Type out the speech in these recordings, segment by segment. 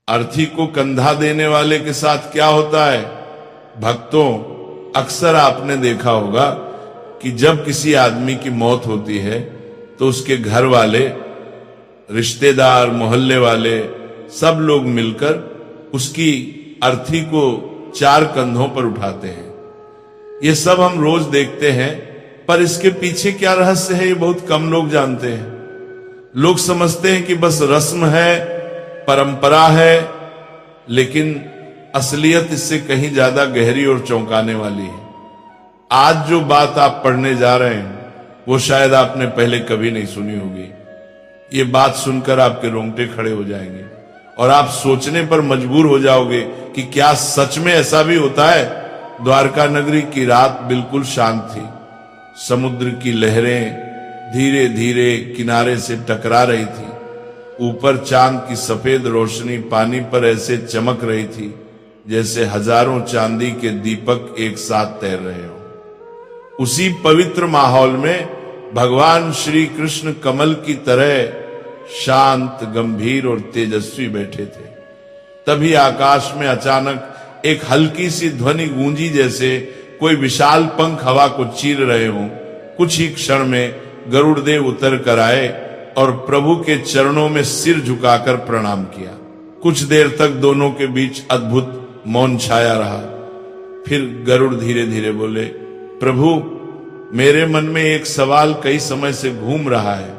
अर्थी को कंधा देने वाले के साथ क्या होता है? भक्तों, अक्सर आपने देखा होगा कि जब किसी आदमी की मौत होती है तो उसके घर वाले, रिश्तेदार, मोहल्ले वाले सब लोग मिलकर उसकी अर्थी को 4 कंधों पर उठाते हैं। ये सब हम रोज देखते हैं, पर इसके पीछे क्या रहस्य है ये बहुत कम लोग जानते हैं। लोग समझते हैं कि बस रस्म है, परंपरा है, लेकिन असलियत इससे कहीं ज्यादा गहरी और चौंकाने वाली है। आज जो बात आप पढ़ने जा रहे हैं वो शायद आपने पहले कभी नहीं सुनी होगी। ये बात सुनकर आपके रोंगटे खड़े हो जाएंगे और आप सोचने पर मजबूर हो जाओगे कि क्या सच में ऐसा भी होता है। द्वारका नगरी की रात बिल्कुल शांत थी। समुद्र की लहरें धीरे धीरे किनारे से टकरा रही थी। ऊपर चांद की सफेद रोशनी पानी पर ऐसे चमक रही थी जैसे हजारों चांदी के दीपक एक साथ तैर रहे हो। उसी पवित्र माहौल में भगवान श्री कृष्ण कमल की तरह शांत, गंभीर और तेजस्वी बैठे थे। तभी आकाश में अचानक एक हल्की सी ध्वनि गूंजी, जैसे कोई विशाल पंख हवा को चीर रहे हों। कुछ ही क्षण में गरुड़ देव उतर कर आए और प्रभु के चरणों में सिर झुकाकर प्रणाम किया। कुछ देर तक दोनों के बीच अद्भुत मौन छाया रहा। फिर गरुड़ धीरे धीरे बोले, प्रभु, मेरे मन में एक सवाल कई समय से घूम रहा है।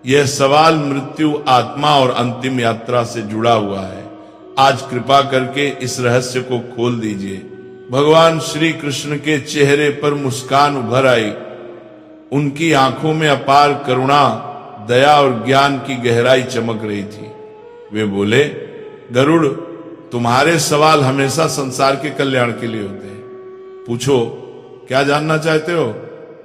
यह सवाल मृत्यु, आत्मा और अंतिम यात्रा से जुड़ा हुआ है। आज कृपा करके इस रहस्य को खोल दीजिए। भगवान श्री कृष्ण के चेहरे पर मुस्कान उभर आई। उनकी आंखों में अपार करुणा, दया और ज्ञान की गहराई चमक रही थी। वे बोले, गरुड़, तुम्हारे सवाल हमेशा संसार के कल्याण के लिए होते हैं। पूछो, क्या जानना चाहते हो?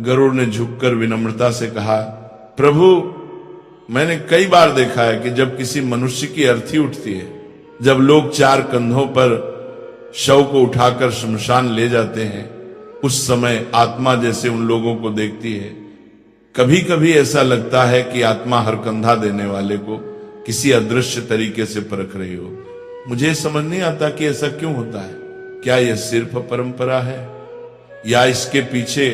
गरुड़ ने झुककर विनम्रता से कहा, प्रभु, मैंने कई बार देखा है कि जब किसी मनुष्य की अर्थी उठती है, जब लोग 4 कंधों पर शव को उठाकर श्मशान ले जाते हैं, उस समय आत्मा जैसे उन लोगों को देखती है। कभी कभी ऐसा लगता है कि आत्मा हर कंधा देने वाले को किसी अदृश्य तरीके से परख रही हो। मुझे समझ नहीं आता कि ऐसा क्यों होता है। क्या यह सिर्फ परंपरा है या इसके पीछे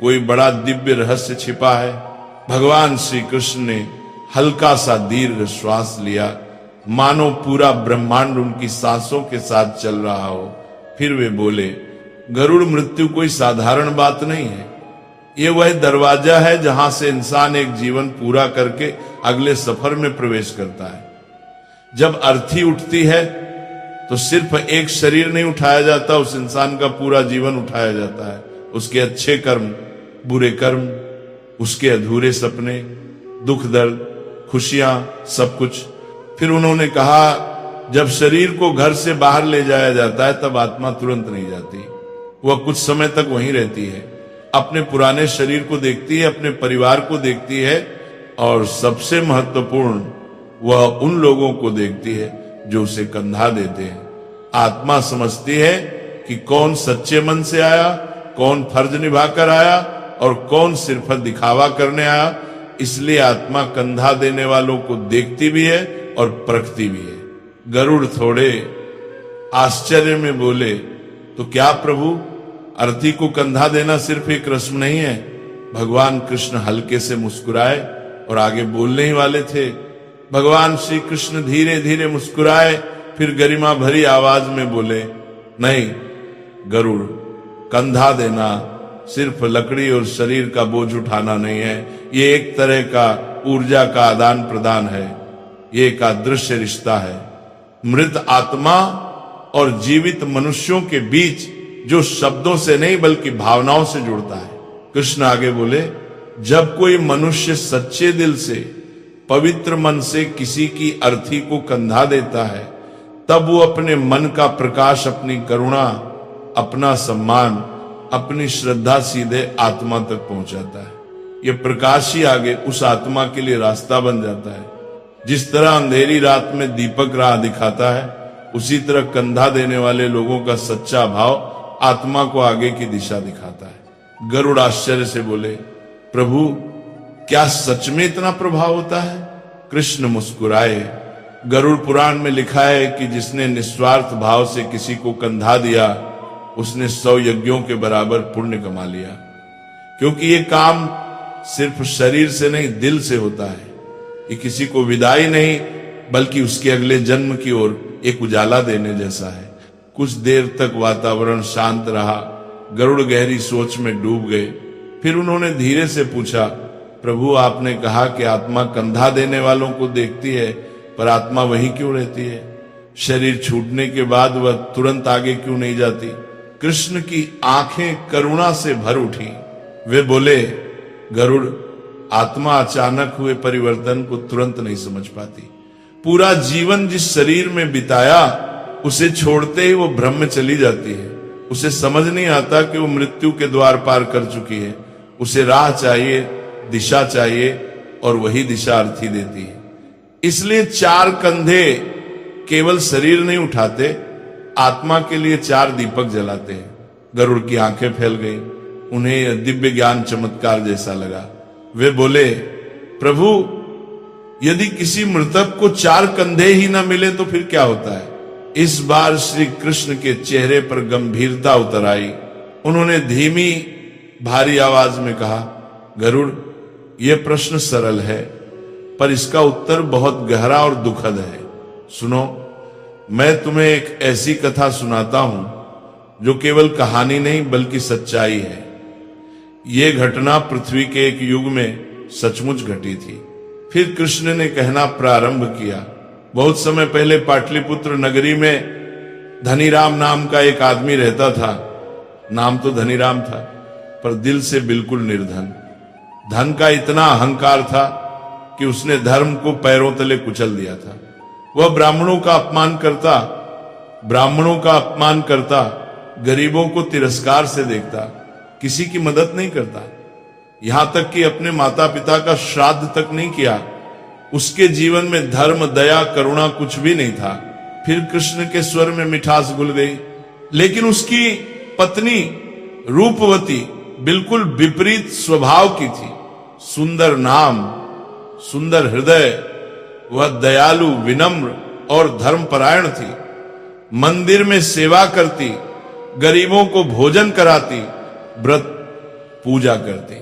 कोई बड़ा दिव्य रहस्य छिपा है? भगवान श्री कृष्ण ने हल्का सा दीर्घ श्वास लिया, मानो पूरा ब्रह्मांड उनकी सांसों के साथ चल रहा हो। फिर वे बोले, गरुड़, मृत्यु कोई साधारण बात नहीं है। ये वह दरवाजा है जहां से इंसान एक जीवन पूरा करके अगले सफर में प्रवेश करता है। जब अर्थी उठती है तो सिर्फ एक शरीर नहीं उठाया जाता, उस इंसान का पूरा जीवन उठाया जाता है। उसके अच्छे कर्म, बुरे कर्म, उसके अधूरे सपने, दुख दर्द, खुशियां, सब कुछ। फिर उन्होंने कहा, जब शरीर को घर से बाहर ले जाया जाता है तब आत्मा तुरंत नहीं जाती। वह कुछ समय तक वहीं रहती है, अपने पुराने शरीर को देखती है, अपने परिवार को देखती है और सबसे महत्वपूर्ण, वह उन लोगों को देखती है जो उसे कंधा देते हैं। आत्मा समझती है कि कौन सच्चे मन से आया, कौन फर्ज निभाकर आया और कौन सिर्फ दिखावा करने आया। इसलिए आत्मा कंधा देने वालों को देखती भी है और परखती भी है। गरुड़ थोड़े आश्चर्य में बोले, तो क्या प्रभु, अर्थी को कंधा देना सिर्फ एक रस्म नहीं है? भगवान कृष्ण हल्के से मुस्कुराए और आगे बोलने ही वाले थे। भगवान श्री कृष्ण धीरे धीरे मुस्कुराए, फिर गरिमा भरी आवाज में बोले, नहीं गरुड़, कंधा देना सिर्फ लकड़ी और शरीर का बोझ उठाना नहीं है। ये एक तरह का ऊर्जा का आदान प्रदान है। ये एक अदृश्य रिश्ता है, मृत आत्मा और जीवित मनुष्यों के बीच, जो शब्दों से नहीं बल्कि भावनाओं से जुड़ता है। कृष्ण आगे बोले, जब कोई मनुष्य सच्चे दिल से, पवित्र मन से किसी की अर्थी को कंधा देता है, तब वो अपने मन का प्रकाश, अपनी करुणा, अपना सम्मान, अपनी श्रद्धा सीधे आत्मा तक पहुंचाता है। ये प्रकाश ही आगे उस आत्मा के लिए रास्ता बन जाता है। जिस तरह अंधेरी रात में दीपक राह दिखाता है, उसी तरह कंधा देने वाले लोगों का सच्चा भाव आत्मा को आगे की दिशा दिखाता है। गरुड़ आश्चर्य से बोले, प्रभु, क्या सच में इतना प्रभाव होता है? कृष्ण मुस्कुराए गरुड़ पुराण में लिखा है कि जिसने निस्वार्थ भाव से किसी को कंधा दिया उसने 100 यज्ञों के बराबर पुण्य कमा लिया, क्योंकि ये काम सिर्फ शरीर से नहीं दिल से होता है। ये किसी को विदाई नहीं बल्कि उसके अगले जन्म की ओर एक उजाला देने जैसा है। कुछ देर तक वातावरण शांत रहा, गरुड़ गहरी सोच में डूब गए। फिर उन्होंने धीरे से पूछा, प्रभु आपने कहा कि आत्मा कंधा देने वालों को देखती है, पर आत्मा वहीं क्यों रहती है? शरीर छूटने के बाद वह तुरंत आगे क्यों नहीं जाती? कृष्ण की आंखें करुणा से भर उठी। वे बोले, गरुड़, आत्मा अचानक हुए परिवर्तन को तुरंत नहीं समझ पाती। पूरा जीवन जिस शरीर में बिताया उसे छोड़ते ही वो भ्रम में चली जाती है। उसे समझ नहीं आता कि वो मृत्यु के द्वार पार कर चुकी है। उसे राह चाहिए, दिशा चाहिए, और वही दिशा अर्थी देती है। इसलिए 4 कंधे केवल शरीर नहीं उठाते, आत्मा के लिए 4 दीपक जलाते हैं। गरुड़ की आंखें फैल गई, उन्हें यह दिव्य ज्ञान चमत्कार जैसा लगा। वे बोले, प्रभु यदि किसी मृतक को 4 कंधे ही ना मिले तो फिर क्या होता है? इस बार श्री कृष्ण के चेहरे पर गंभीरता उतर आई। उन्होंने धीमी भारी आवाज में कहा, गरुड़, यह प्रश्न सरल है पर इसका उत्तर बहुत गहरा और दुखद है। सुनो, मैं तुम्हें एक ऐसी कथा सुनाता हूं जो केवल कहानी नहीं बल्कि सच्चाई है। यह घटना पृथ्वी के एक युग में सचमुच घटी थी। फिर कृष्ण ने कहना प्रारंभ किया, बहुत समय पहले पाटलिपुत्र नगरी में धनीराम नाम का एक आदमी रहता था। नाम तो धनीराम था पर दिल से बिल्कुल निर्धन। धन का इतना अहंकार था कि उसने धर्म को पैरों तले कुचल दिया था। वह ब्राह्मणों का अपमान करता, गरीबों को तिरस्कार से देखता, किसी की मदद नहीं करता, यहां तक कि अपने माता पिता का श्राद्ध तक नहीं किया। उसके जीवन में धर्म, दया, करुणा कुछ भी नहीं था। फिर कृष्ण के स्वर में मिठास घुल गई। लेकिन उसकी पत्नी रूपवती बिल्कुल विपरीत स्वभाव की थी। सुंदर नाम, सुंदर हृदय, वह दयालु, विनम्र और धर्मपरायण थी। मंदिर में सेवा करती, गरीबों को भोजन कराती, व्रत पूजा करती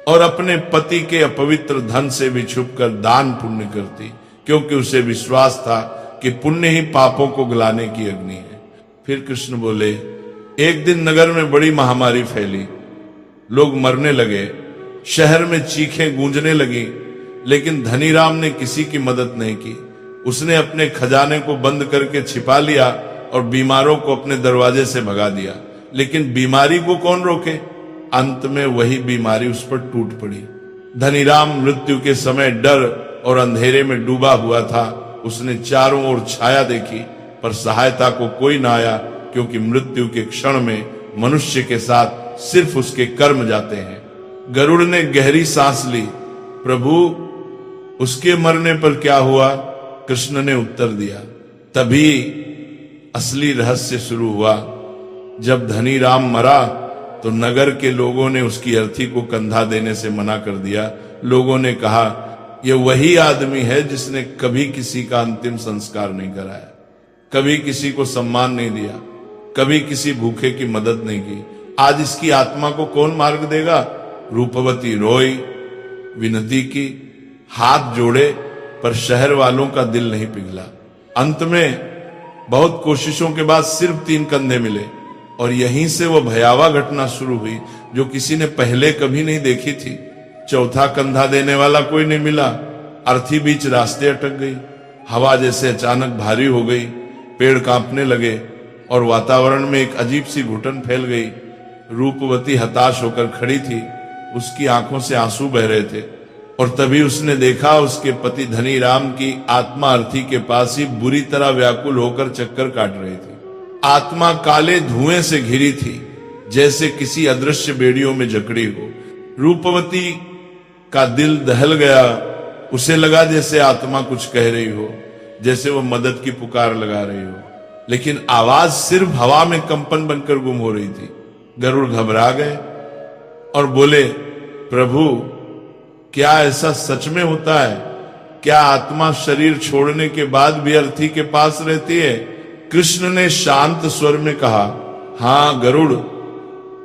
और अपने पति के अपवित्र धन से भी छुपकर दान पुण्य करती, क्योंकि उसे विश्वास था कि पुण्य ही पापों को गलाने की अग्नि है। फिर कृष्ण बोले, एक दिन नगर में बड़ी महामारी फैली, लोग मरने लगे, शहर में चीखें गूंजने लगी, लेकिन धनीराम ने किसी की मदद नहीं की। उसने अपने खजाने को बंद करके छिपा लिया और बीमारों को अपने दरवाजे से भगा दिया। लेकिन बीमारी को कौन रोके? अंत में वही बीमारी उस पर टूट पड़ी। धनीराम मृत्यु के समय डर और अंधेरे में डूबा हुआ था। उसने चारों ओर छाया देखी पर सहायता को कोई ना आया, क्योंकि मृत्यु के क्षण में मनुष्य के साथ सिर्फ उसके कर्म जाते हैं। गरुड़ ने गहरी सांस ली, प्रभु उसके मरने पर क्या हुआ? कृष्ण ने उत्तर दिया। तभी असली रहस्य शुरू हुआ। जब धनीराम मरा तो नगर के लोगों ने उसकी अर्थी को कंधा देने से मना कर दिया। लोगों ने कहा, यह वही आदमी है जिसने कभी किसी का अंतिम संस्कार नहीं कराया, कभी किसी को सम्मान नहीं दिया, कभी किसी भूखे की मदद नहीं की। आज इसकी आत्मा को कौन मार्ग देगा? रूपवती रोई, विनती की, हाथ जोड़े, पर शहर वालों का दिल नहीं पिघला। अंत में बहुत कोशिशों के बाद सिर्फ 3 कंधे मिले और यहीं से वो भयावह घटना शुरू हुई जो किसी ने पहले कभी नहीं देखी थी। चौथा कंधा देने वाला कोई नहीं मिला। अर्थी बीच रास्ते अटक गई। हवा जैसे अचानक भारी हो गई, पेड़ कांपने लगे और वातावरण में एक अजीब सी घुटन फैल गई। रूपवती हताश होकर खड़ी थी, उसकी आंखों से आंसू बह रहे थे और तभी उसने देखा उसके पति धनीराम की आत्मा अर्थी के पास ही बुरी तरह व्याकुल होकर चक्कर काट रही थी। आत्मा काले धुएं से घिरी थी, जैसे किसी अदृश्य बेड़ियों में जकड़ी हो। रूपवती का दिल दहल गया। उसे लगा जैसे आत्मा कुछ कह रही हो, जैसे वो मदद की पुकार लगा रही हो, लेकिन आवाज सिर्फ हवा में कंपन बनकर गुम हो रही थी। गरुड़ घबरा गए और बोले, प्रभु क्या ऐसा सच में होता है? क्या आत्मा शरीर छोड़ने के बाद भी अर्थी के पास रहती है? कृष्ण ने शांत स्वर में कहा, हाँ गरुड़,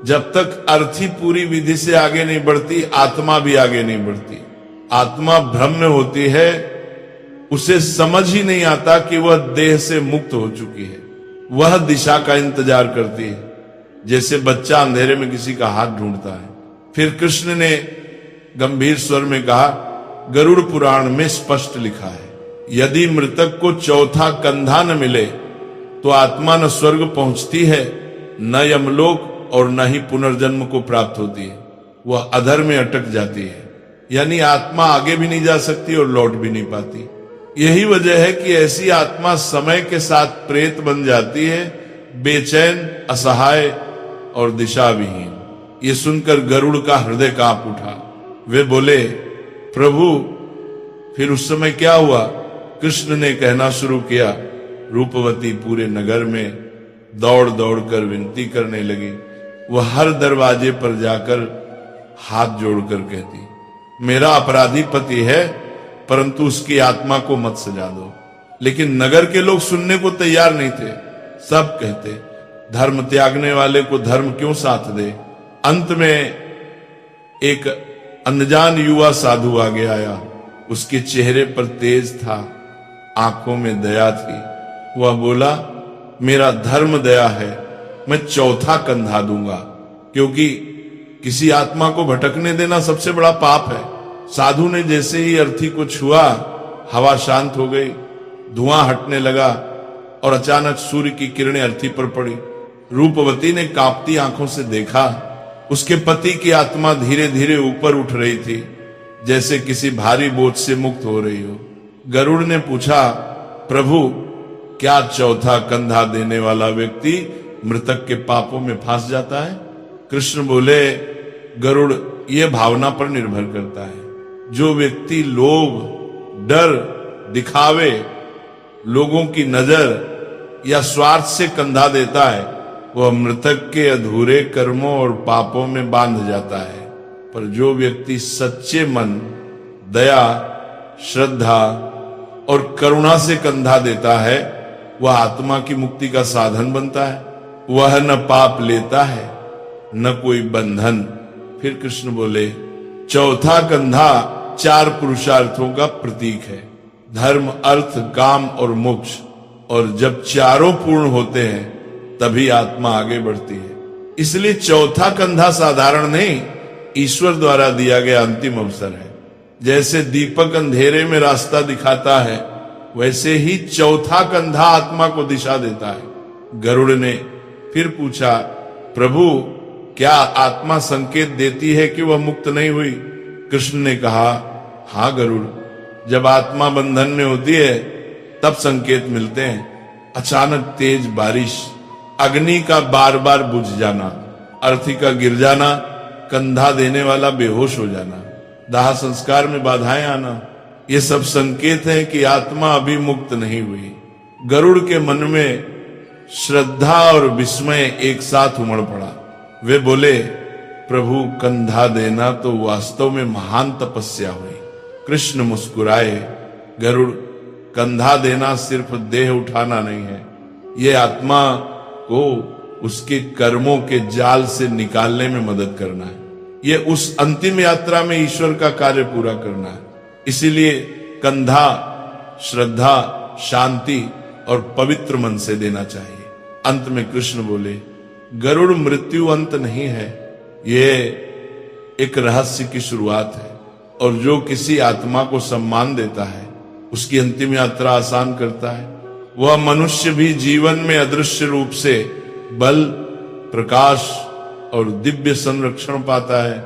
जब तक अर्थी पूरी विधि से आगे नहीं बढ़ती, आत्मा भी आगे नहीं बढ़ती। आत्मा भ्रम में होती है, उसे समझ ही नहीं आता कि वह देह से मुक्त हो चुकी है। वह दिशा का इंतजार करती है, जैसे बच्चा अंधेरे में किसी का हाथ ढूंढता है। फिर कृष्ण ने गंभीर स्वर में कहा, गरुड़ पुराण में स्पष्ट लिखा है, यदि मृतक को चौथा कंधा न मिले तो आत्मा न स्वर्ग पहुंचती है, न यमलोक और न ही पुनर्जन्म को प्राप्त होती है। वह अधर में अटक जाती है, यानी आत्मा आगे भी नहीं जा सकती और लौट भी नहीं पाती। यही वजह है कि ऐसी आत्मा समय के साथ प्रेत बन जाती है, बेचैन, असहाय और दिशा विहीन। ये सुनकर गरुड़ का हृदय कांप उठा। वे बोले, प्रभु फिर उस समय क्या हुआ? कृष्ण ने कहना शुरू किया, रूपवती पूरे नगर में दौड़ दौड़ कर विनती करने लगी। वह हर दरवाजे पर जाकर हाथ जोड़कर कहती, मेरा अपराधी पति है, परंतु उसकी आत्मा को मत सजा दो। लेकिन नगर के लोग सुनने को तैयार नहीं थे। सब कहते, धर्म त्यागने वाले को धर्म क्यों साथ दे। अंत में एक अनजान युवा साधु आगे आया। उसके चेहरे पर तेज था, आंखों में दया थी। वह बोला, मेरा धर्म दया है, मैं चौथा कंधा दूंगा, क्योंकि किसी आत्मा को भटकने देना सबसे बड़ा पाप है। साधु ने जैसे ही अर्थी को छुआ, हवा शांत हो गई, धुआं हटने लगा और अचानक सूर्य की किरणें अर्थी पर पड़ी। रूपवती ने कांपती आंखों से देखा, उसके पति की आत्मा धीरे धीरे ऊपर उठ रही थी, जैसे किसी भारी बोझ से मुक्त हो रही हो। गरुड़ ने पूछा, प्रभु क्या चौथा कंधा देने वाला व्यक्ति मृतक के पापों में फंस जाता है? कृष्ण बोले, गरुड़, यह भावना पर निर्भर करता है। जो व्यक्ति लोभ, डर, दिखावे, लोगों की नजर या स्वार्थ से कंधा देता है, वह मृतक के अधूरे कर्मों और पापों में बांध जाता है। पर जो व्यक्ति सच्चे मन, दया, श्रद्धा और करुणा से कंधा देता है, वह आत्मा की मुक्ति का साधन बनता है। वह न पाप लेता है, न कोई बंधन। फिर कृष्ण बोले, चौथा कंधा 4 पुरुषार्थों का प्रतीक है, धर्म, अर्थ, काम और मोक्ष। और जब चारों पूर्ण होते हैं तभी आत्मा आगे बढ़ती है। इसलिए चौथा कंधा साधारण नहीं, ईश्वर द्वारा दिया गया अंतिम अवसर है। जैसे दीपक अंधेरे में रास्ता दिखाता है, वैसे ही चौथा कंधा आत्मा को दिशा देता है। गरुड़ ने फिर पूछा, प्रभु क्या आत्मा संकेत देती है कि वह मुक्त नहीं हुई? कृष्ण ने कहा, हाँ गरुड़, जब आत्मा बंधन में होती है तब संकेत मिलते हैं। अचानक तेज बारिश, अग्नि का बार बार बुझ जाना, अर्थी का गिर जाना, कंधा देने वाला बेहोश हो जाना, दाह संस्कार में बाधाएं आना, ये सब संकेत है कि आत्मा अभी मुक्त नहीं हुई। गरुड़ के मन में श्रद्धा और विस्मय एक साथ उमड़ पड़ा। वे बोले, प्रभु कंधा देना तो वास्तव में महान तपस्या हुई। कृष्ण मुस्कुराए, गरुड़, कंधा देना सिर्फ देह उठाना नहीं है, ये आत्मा को उसके कर्मों के जाल से निकालने में मदद करना है। ये उस अंतिम यात्रा में ईश्वर का कार्य पूरा करना है। इसीलिए कंधा श्रद्धा, शांति और पवित्र मन से देना चाहिए। अंत में कृष्ण बोले, गरुड़, मृत्यु अंत नहीं है, ये एक रहस्य की शुरुआत है। और जो किसी आत्मा को सम्मान देता है, उसकी अंतिम यात्रा आसान करता है। वह मनुष्य भी जीवन में अदृश्य रूप से बल, प्रकाश और दिव्य संरक्षण पाता है।